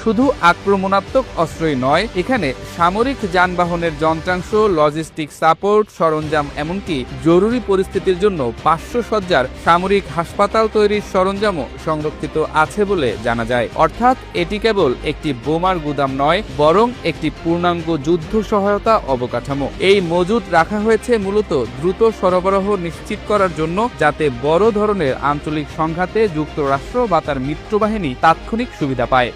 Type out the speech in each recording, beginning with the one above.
শুধু আক্রমণাত্মক অস্ত্রই নয়, এখানে সামরিক যানবাহনের যন্ত্রাংশ, লজিস্টিক সাপোর্ট, সরঞ্জাম, এমনকি জরুরি পরিস্থিতির জন্য 500 সজ্জার সামরিক হাসপাতাল তৈরির সরঞ্জামও সংরক্ষিত আছে বলে জানা যায়। অর্থাৎ এটি কেবল একটি বোমার গুদাম নয়, বরং একটি পূর্ণাঙ্গ যুদ্ধ সহায়তা অবকাঠামো। এই মজুত রাখা হয়েছে মূলত দ্রুত সরবরাহ নিশ্চিত করার জন্য, যাতে বড় ধরনের আঞ্চলিক সংঘাতে যুক্তরাষ্ট্র বা তার মিত্রবাহিনী তাৎক্ষণিক সুবিধা পায়।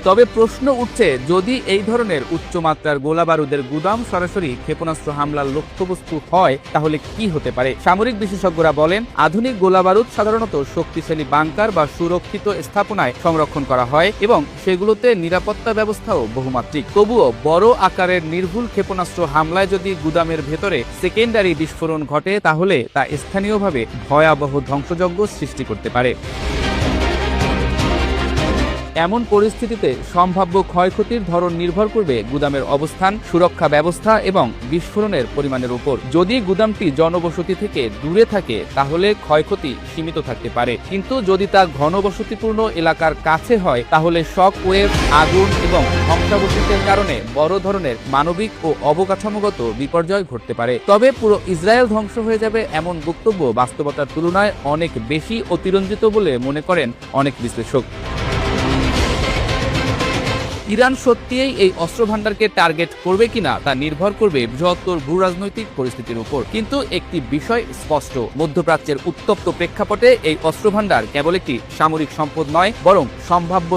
তবে প্রশ্ন উঠছে, যদি এই ধরনের উচ্চমাত্রার গোলাবারুদের গুদাম সরাসরি ক্ষেপণাস্ত্র হামলার লক্ষ্যবস্তু হয়, তাহলে কি হতে পারে? সামরিক বিশেষজ্ঞরা বলেন, আধুনিক গোলাবারুদ সাধারণত শক্তিশালী বাংকার বা সুরক্ষিত স্থাপনায় সংরক্ষণ করা হয় এবং সেগুলোতে নিরাপত্তা ব্যবস্থাও বহুমাত্রিক। তবুও বড় আকারের নির্ভুল ক্ষেপণাস্ত্র হামলায় যদি গুদামের ভেতরে সেকেন্ডারি বিস্ফোরণ ঘটে, তাহলে তা স্থানীয়ভাবে ভয়াবহ ধ্বংসযজ্ঞ সৃষ্টি করতে পারে। এমন পরিস্থিতিতে সম্ভাব্য ক্ষয়ক্ষতির ধরন নির্ভর করবে গুদামের অবস্থান, সুরক্ষা ব্যবস্থা এবং বিস্ফোরণের পরিমাণের উপর। যদি গুদামটি জনবসতি থেকে দূরে থাকে, তাহলে ক্ষয়ক্ষতি সীমিত থাকতে পারে, কিন্তু যদি তা ঘনবসতিপূর্ণ এলাকার কাছে হয়, তাহলে শক ওয়েভ, আগুন এবং ধ্বংসাবশেষের কারণে বড় ধরনের মানবিক ও অবকাঠামোগত বিপর্যয় ঘটতে পারে। তবে পুরো ইসরায়েল ধ্বংস হয়ে যাবে এমন বক্তব্য বাস্তবতার তুলনায় অনেক বেশি অতিরঞ্জিত বলে মনে করেন অনেক বিশ্লেষক। ইরান সত্যিই এই অস্ত্রভান্ডারকে টার্গেট করবে কিনা তা নির্ভর করবে বৃহত্তর ভূরাজনৈতিক পরিস্থিতির উপর। কিন্তু একটি বিষয় স্পষ্ট, মধ্যপ্রাচ্যের উত্তপ্ত প্রেক্ষাপটে এই অস্ত্রভান্ডার কেবল একটি সামরিক সম্পদ নয়, বরং সম্ভাব্য